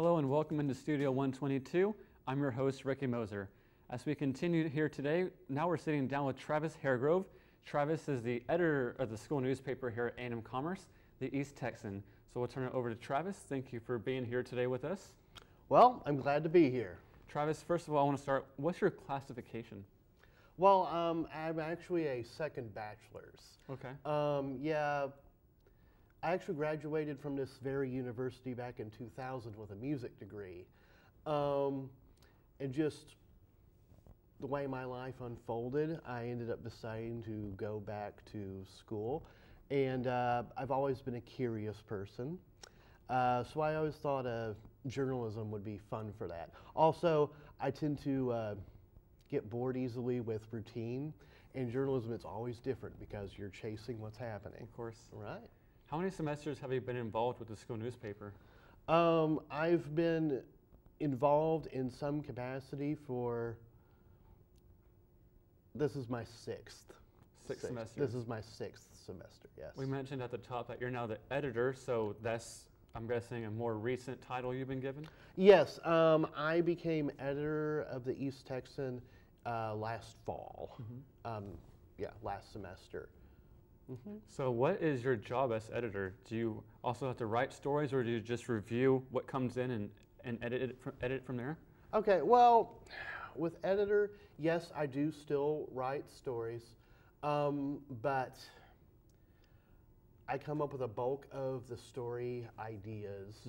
Hello and welcome into Studio 122. I'm your host, Ricky Moser. As we continue here today, now we're sitting down with Travis Hairgrove. Travis is the editor of the school newspaper here at A&M Commerce, the East Texan. So we'll turn it over to Travis. Thank you for being here today with us. Well, I'm glad to be here. Travis, first of all, I want to start, what's your classification? Well, I'm actually a second bachelor's. Okay. Yeah, I actually graduated from this very university back in 2000 with a music degree. And just the way my life unfolded, I ended up deciding to go back to school. And I've always been a curious person. So I always thought journalism would be fun for that. Also, I tend to get bored easily with routine. In journalism, it's always different because you're chasing what's happening. Of course. Right. How many semesters have you been involved with the school newspaper? I've been involved in some capacity for, this is my sixth. Six semesters? This is my sixth semester, yes. We mentioned at the top that you're now the editor, so that's, I'm guessing, a more recent title you've been given? Yes, I became editor of the East Texan last fall. Mm-hmm. Yeah, last semester. Mm-hmm. So what is your job as editor? Do you also have to write stories, or do you just review what comes in and edit it from there? Okay, well, with editor, yes, I do still write stories, but I come up with a bulk of the story ideas.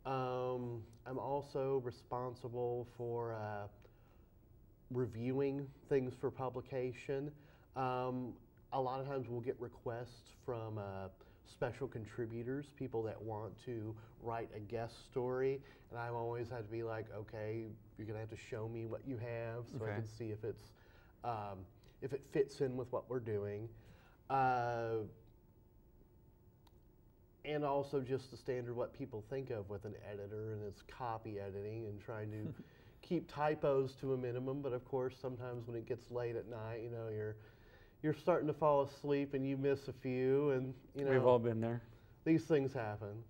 Mm-hmm. I'm also responsible for reviewing things for publication. A lot of times we'll get requests from special contributors, people that want to write a guest story, and I've always had to be like, okay, you're gonna have to show me what you have so I can see if it's if it fits in with what we're doing. And also just the standard what people think of with an editor, and it's copy editing and trying to keep typos to a minimum, but of course sometimes when it gets late at night, you know, you're starting to fall asleep and you miss a few, and you know, we've all been there. These things happen.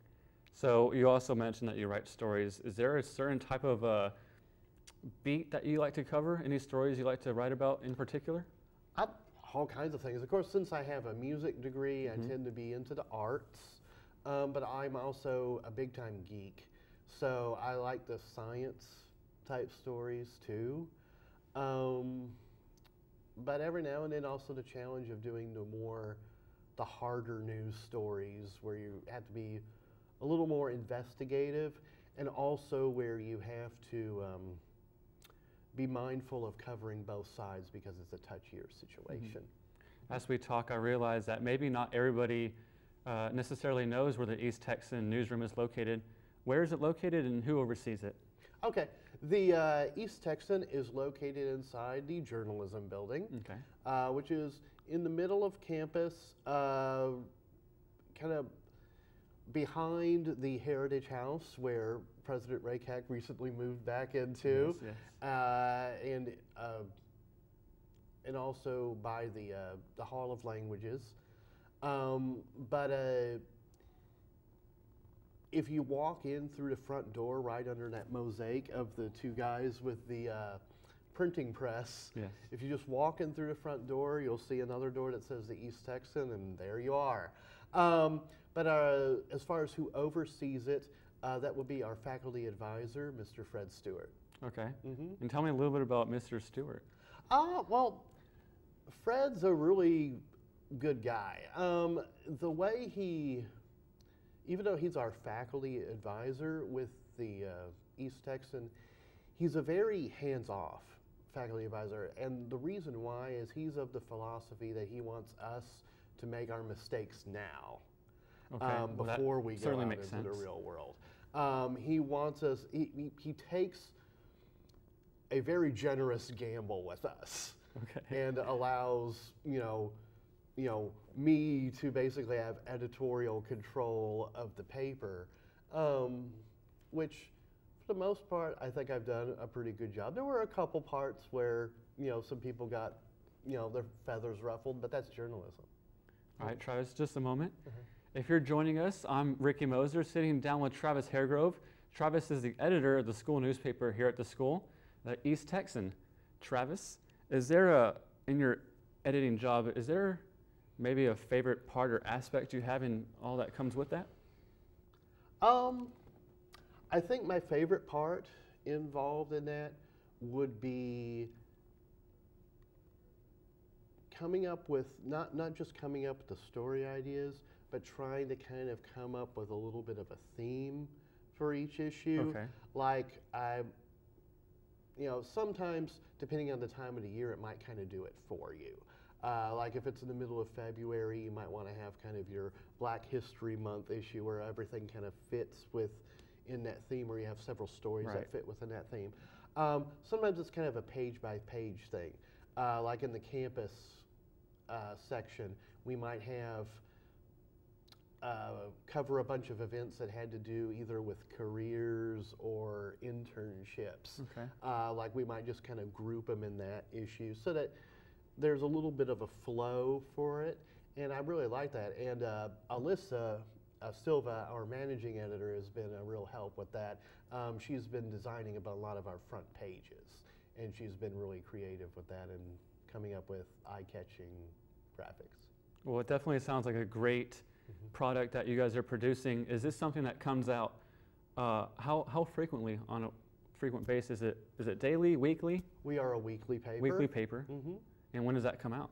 So you also mentioned that you write stories. Is there a certain type of beat that you like to cover? Any stories you like to write about in particular? All kinds of things. Of course, since I have a music degree, I tend to be into the arts, but I'm also a big time geek. So I like the science type stories too. But every now and then also the challenge of doing the harder news stories where you have to be a little more investigative, and also where you have to be mindful of covering both sides because it's a touchier situation. Mm-hmm. As we talk, I realize that maybe not everybody necessarily knows where the East Texan newsroom is located. Where is it located and who oversees it? Okay, the East Texan is located inside the journalism building, which is in the middle of campus, kind of behind the Heritage House where President Ray Keck recently moved back into, and also by the Hall of Languages. If you walk in through the front door, right under that mosaic of the two guys with the printing press, if you just walk in through the front door, you'll see another door that says the East Texan, and there you are. As far as who oversees it, that would be our faculty advisor, Mr. Fred Stewart. Okay. Mm-hmm. And tell me a little bit about Mr. Stewart. Well, Fred's a really good guy. The way even though he's our faculty advisor with the East Texan, he's a very hands-off faculty advisor. And the reason why is he's of the philosophy that he wants us to make our mistakes now, before we go out into the real world. He wants us, he takes a very generous gamble with us, and allows, me to basically have editorial control of the paper, which for the most part, I think I've done a pretty good job. There were a couple parts where, some people got, their feathers ruffled, but that's journalism. All right, Travis, just a moment. If you're joining us, I'm Ricky Moser, sitting down with Travis Hairgrove. Travis is the editor of the school newspaper here at the school, the East Texan. Travis, is there in your editing job, is there maybe a favorite part or aspect you have in all that comes with that? I think my favorite part involved in that would be coming up with, not just coming up with the story ideas, but trying to kind of come up with a little bit of a theme for each issue. Okay. Like sometimes depending on the time of the year, it might kind of do it for you. Like if it's in the middle of February, you might want to have kind of your Black History Month issue where everything kind of fits in that theme, or you have several stories that fit within that theme. Sometimes it's kind of a page-by-page thing. Like in the campus section, we might have cover a bunch of events that had to do either with careers or internships. Okay. Like we might just kind of group them in that issue so that there's a little bit of a flow for it, and I really like that. And Alyssa Silva, our managing editor, has been a real help with that. She's been designing about a lot of our front pages, and she's been really creative with that and coming up with eye-catching graphics. Well, it definitely sounds like a great product that you guys are producing. Is this something that comes out how frequently, on a frequent basis? Is it daily, weekly? We are a weekly paper. Weekly paper. And when does that come out?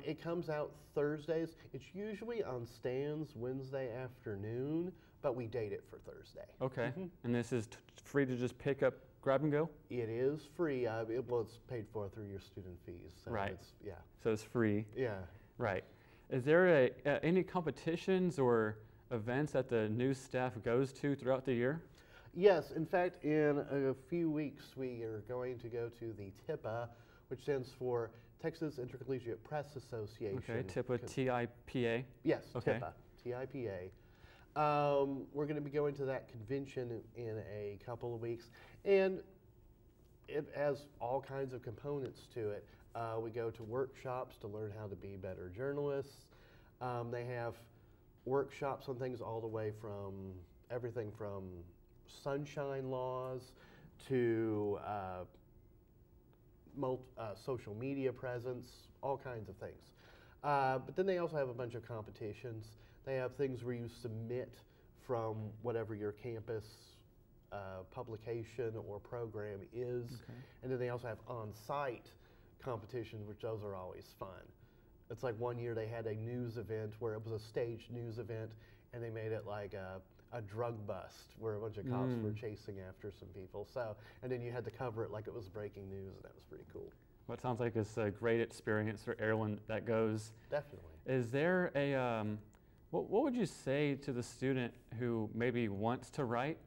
It comes out Thursdays. It's usually on stands Wednesday afternoon, but we date it for Thursday. Okay. And this is free to just pick up, grab and go? It is free. It's paid for through your student fees. So right. Yeah. So it's free. Yeah. Right. Is there any competitions or events that the news staff goes to throughout the year? Yes. In fact, in a few weeks, we are going to go to the TIPA, which stands for Texas Intercollegiate Press Association. Okay, TIPA, T-I-P-A? Yes, okay. TIPA, T-I-P-A. We're going to be going to that convention in a couple of weeks, and it has all kinds of components to it. We go to workshops to learn how to be better journalists. They have workshops on things all the way from everything from sunshine laws to social media presence, all kinds of things. But then they also have a bunch of competitions. They have things where you submit from whatever your campus publication or program is. Okay. And then they also have on-site competitions, which those are always fun. It's like one year they had a news event where it was a staged news event, and they made it like a drug bust where a bunch of cops were chasing after some people. So, and then you had to cover it like it was breaking news, and that was pretty cool. Well, it sounds like it's a great experience for everyone that goes. Definitely. Is there what would you say to the student who maybe wants to write,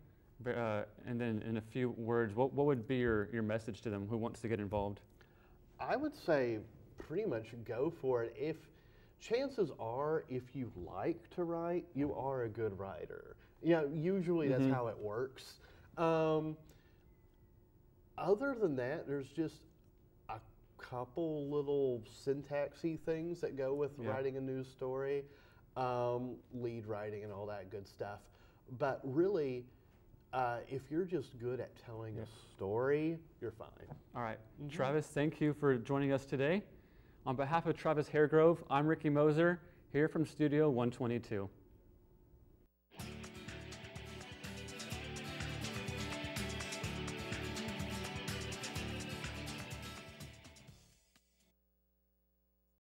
and then in a few words, what would be your message to them who wants to get involved? I would say pretty much go for it. Chances are, if you like to write, you are a good writer. Usually that's how it works. Other than that, there's just a couple little syntaxy things that go with writing a news story, lead writing and all that good stuff. But really, if you're just good at telling a story, you're fine. All right. Travis, thank you for joining us today. On behalf of Travis Hairgrove, I'm Ricky Moser, here from Studio 122.